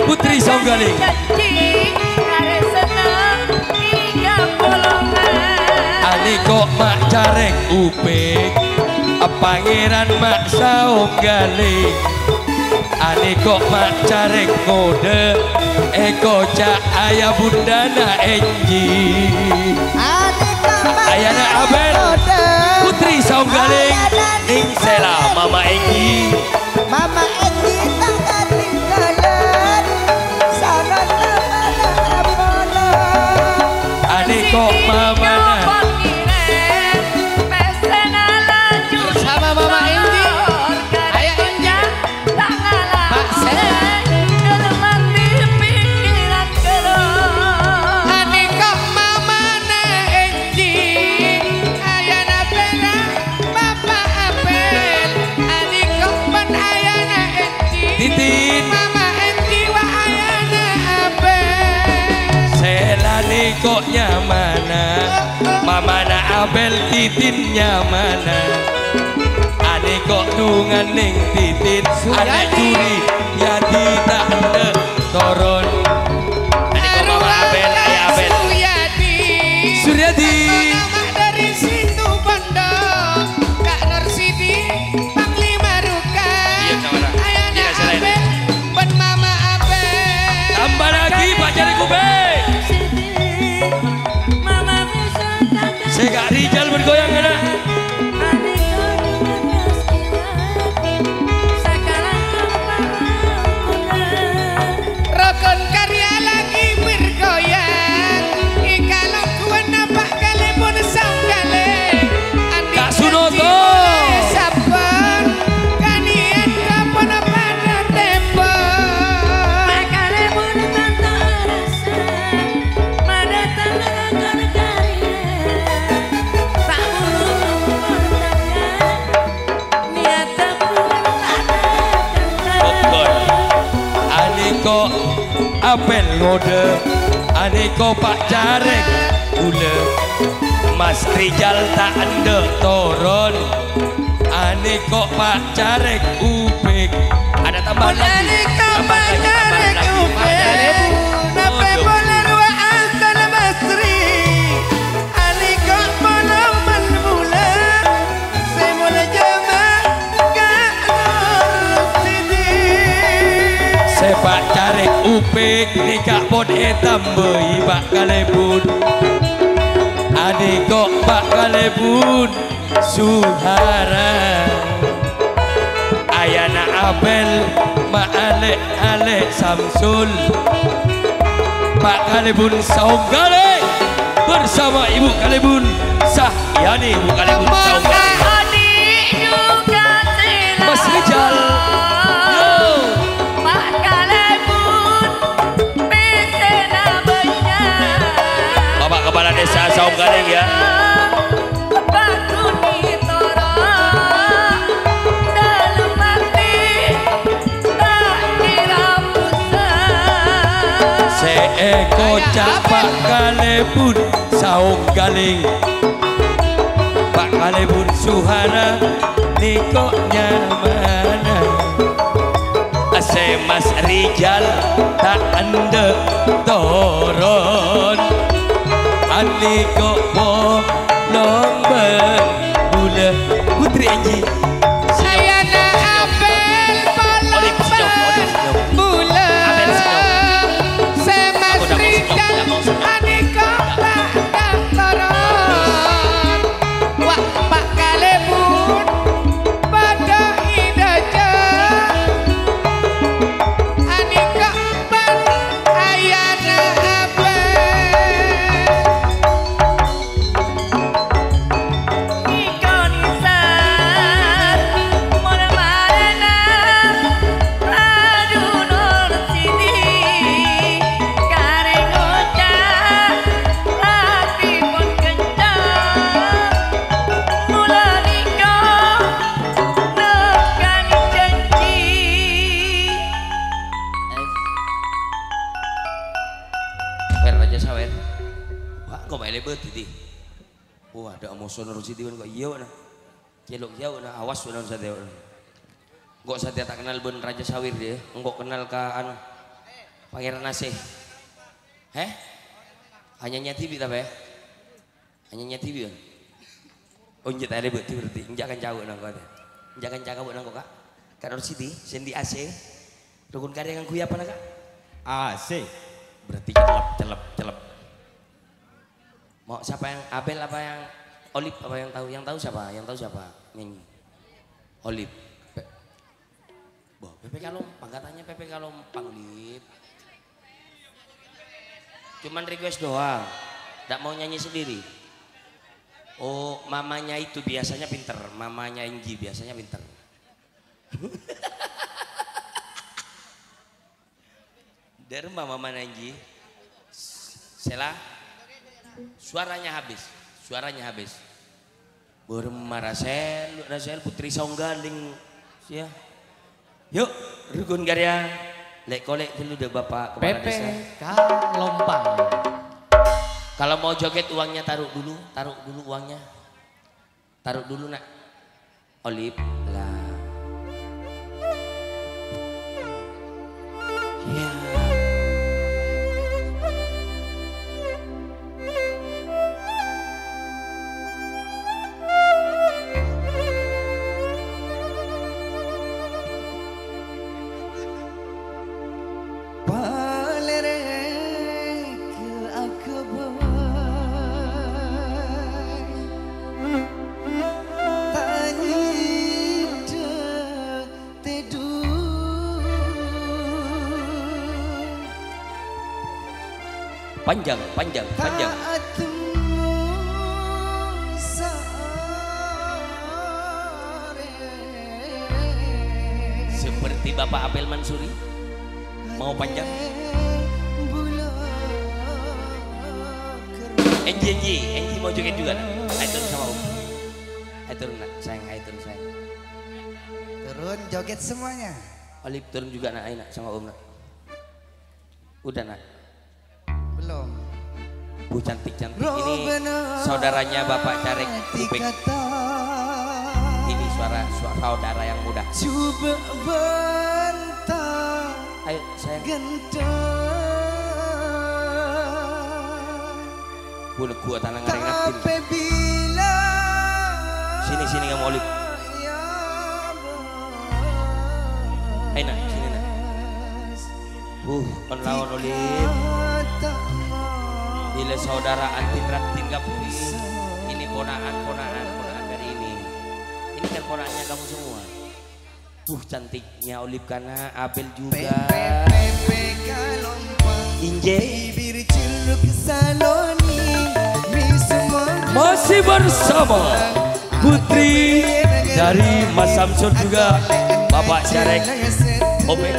Putri Saung Galing Aniko Mak Carek Ubek Pangeran Mak Saung Galing Aniko Mak Carek Ngode Eko Cak Ayah Bundana Enji Ayana Abel Putri Saung Galing Ning Sela Mama Enji Mama Edi tak ketinggalan sana mana Aniko Mama bersama Mama Endi adiknya mana, mamana Abel titinnya mana, adikok dungan ning titin, adik curi ya tidak ada turun. Adikok mama Abel, ayah Abel. Suryadi. Nama dari situ Bondo, Kak Nursidi, Panglima Ruka. Iya kamera. Ayana Iya selain. Abel, Ben Mama Abel. Tambah lagi Pak Jari Kube. Sega Rijal bergoyang ada. Rokon karya lagi bergoyang. Ikalau kuat nampak kali pun sanggale. Kak Sunoto. Sabar, kanian kapan pada tempo. Aniko Apel ngode, aniko Pak Jarek gula, Mas Rijal tak anda turun, aniko Pak Jarek upik. Ada tambahan lagi, tambahan lagi, tambahan lagi. Pak Jarek Nape boleh ruang antara Masri. Aniko bolau menmula. Semula jama Kak Nursidi. Sepak Jarek upik nikah pun tambah Pak Kalebun, adiko Pak Kalebun Suhara, Ayana Abel Mak Alek Samsul, Pak Kalebun Saunggale bersama Ibu Kalebun Sahyani, Ibu Kalebun Saunggale, Mas Rijal. Bapak Kepala Desa Saunggaling ya. Seeko Pak Kalebun Saunggaling, Pak Kalebun Suhara nikoknya mana, ase Mas Rijal tak anda turun, aniko bolong berbula. Putri Anji Ayana Abel Olip senyum, Olip senyum. Bula. Abel senyum. Semas Aku udah mau Rijal senyum, udah mau senyum. Aniko tak turun. Wak Pak Kalebun pada idaja. Aniko ban Ayana Abel. Raja Sawer. Wah, kok main lebet tadi. Wah, ada emosi nurut sih kok iya na. Celok jauh na awas na sa dia. Kok saya tak kenal ben Raja Sawir dia. Engkau kenal ke anu Pangeran Aceh. Heh? Hanya nyati bi tapi. Hanya nyati bi. Oh, njet ada lebet berarti. Jangan jauh na kau. Jangan jaga buat nangko kak. Kak nurut sih sendi Aceh. Rukun karya yang kuya apa na kak? AC. Berarti celep. Mau siapa yang Abel apa yang Olip apa yang tahu? Yang tahu siapa? Yang tahu siapa? Nyanyi. Olip. Boh, PPK Lompang katanya PPK Lompang Lip. Cuman request doang. Tidak mau nyanyi sendiri. Oh, mamanya itu biasanya pinter. Mamanya Inji biasanya pinter. Dari mama Inji. Sela. Suaranya habis. Burma Rasel Putri Saunggaling. Ya. Yuk, rukun karya. Lek kolek dulu deh Bapak Kepala Desa. PPK Lompang. Kalau mau joget uangnya taruh dulu uangnya. Taruh dulu nak. Olip lah. Ya. Panjang. Seperti Bapak Apel Mansuri. Mau panjang? Enji mau joget juga nak? Ayo turun sama Om. Ayo turun nak, sayang. Turun joget semuanya. Olip turun juga nak, ayo nak sama Om nak. Udah nak. Belum. Bu cantik-cantik ini saudaranya Bapak Carek Kuping. Ini suara saudara yang muda. Coba bentang. Ayo sayang. Boleh gua tanang ngaring. Sini kamu Olip. Ayo nak, sini nak. On lawan Olip. Bila saudara antin Kapuri. Ini ponaan dari ini. Ini kan ponaannya kamu semua. Cantiknya Olip karena Abel juga. Inje. Masih bersama Putri dari Mas Samsur juga Bapak Carek Opek.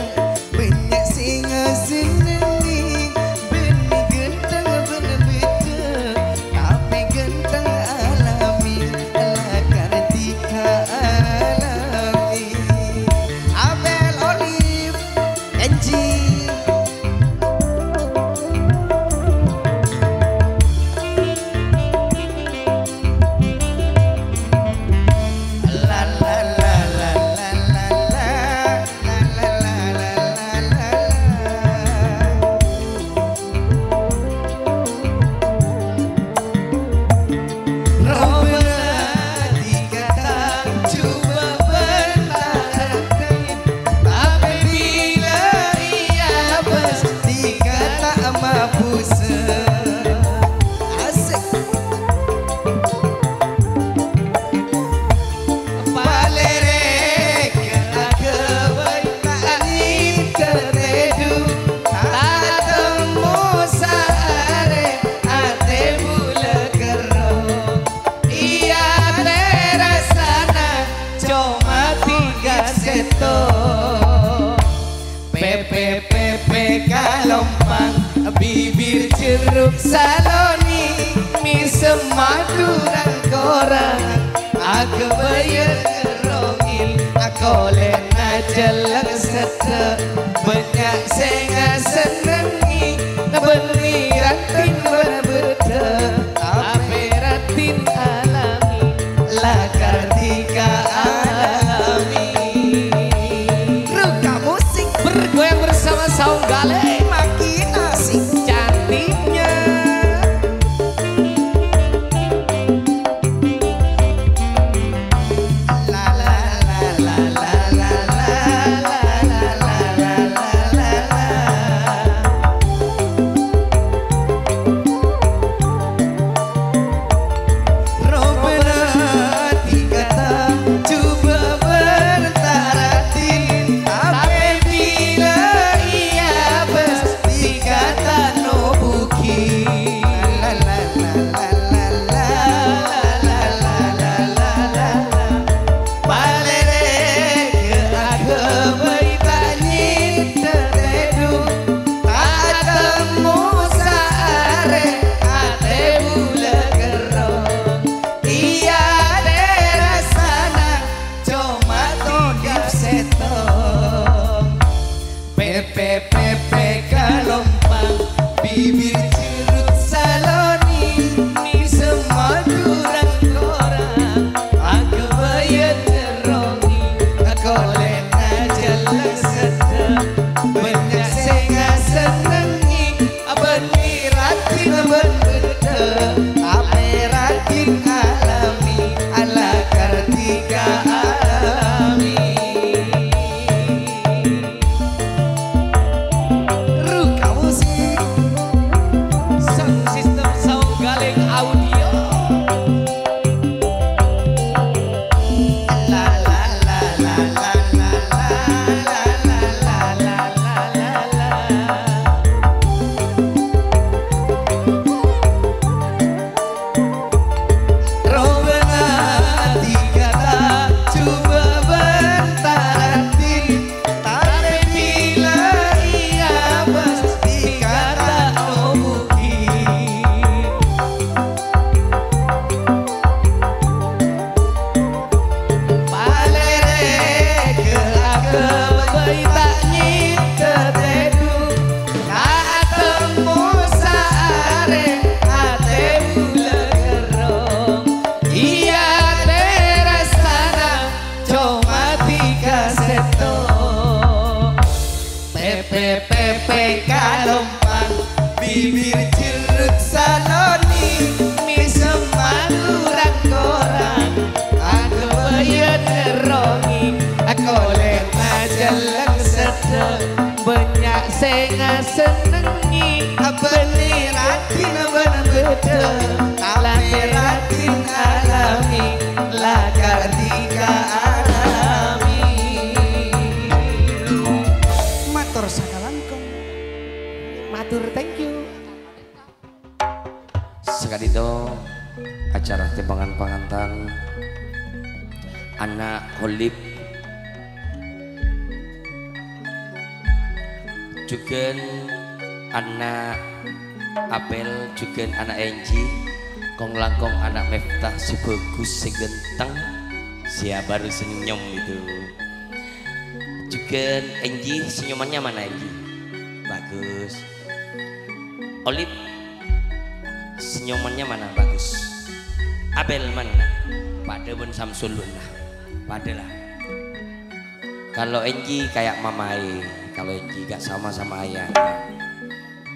Bibir jeruk saloni mi semadu dan korang aku bayar ngerongil aku lena jelek sete banyak senga senengi beni ratin berbeda ape ratin alami lakar tiga alami ruka musik bergoyang bersama saung gale makin asik cantiknya la la la la la la la la la la la tempe kalompang bibir jeruk saloni mie semak urang korang aku bayar nerongi aku lek majalah sedang banyak senga senengi beli ratin bener-bener tapi ratin alami lakar tiga alami Matur sakalangkung. matur thank you sekali itu acara timbangan pangantan anak Holip juga anak Apel juga anak Enji kong langkong anak Meftah si bagus si genteng sia baru senyum itu juga Enji senyumannya mana Enji bagus Olip senyumannya mana bagus Abel mana pada pun Samsul lah pada lah kalau Enji kayak mamai kalau Enji gak sama ayah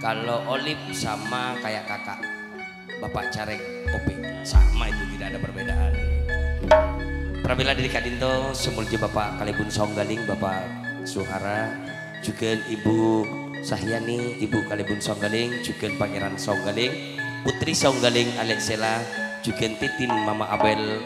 kalau Olip sama kayak kakak bapak Carek Opik sama itu tidak ada perbedaan Pramila dari Kadinto semulja bapak Kalibun Songgaling bapak Suhara juga ibu Sahyani ibu Kalibun Songgaling juga pangeran Songgaling putri Songgaling Alek Sela juga Titin mama Abel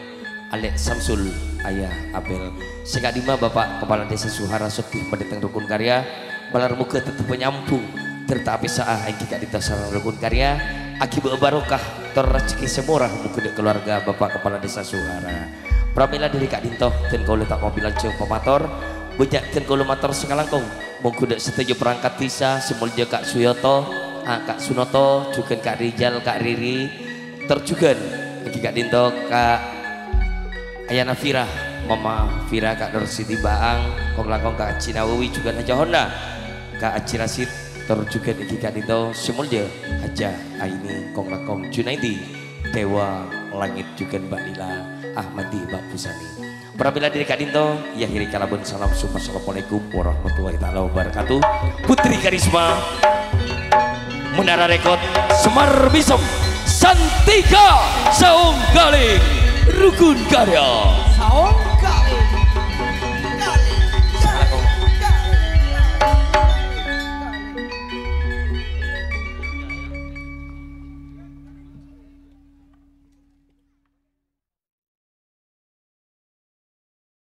Alek Samsul ayah Abel sekadima bapak kepala desa Suhara Sotih pendetang rukun karya balar muka tetap penyampung tertapi saah yang kita ditasarang rukun karya akibat barokah rezeki semurah mungkin keluarga bapak kepala desa Suhara Pramila dari Kak Dintoh dan kau letak mobil lancung pemator banyak dan kau mator sekalangkong mungkin setuju perangkat desa semulja Kak Suyoto Kak Sunoto juga Kak Rijal Kak Riri terjugan lagi Kak Dintoh Kak Ayana Fira Mama Fira Kak Dorsiti Baang kong langkong Kak Cinawi juga Haja Honda Kak Aci Rasid terjuga lagi Kak Dintoh semulja Haja Aini kong langkong Junaidi Dewa Langit juga Mbak Lila Ahmadi Mbak Pusani Pramila dari Kak Dinto ya hiri kalabun salam sumpah assalamualaikum warahmatullahi taala wabarakatuh Putri Karisma Menara Rekod Semar Bisong Santika Saung Galing Rukun Karya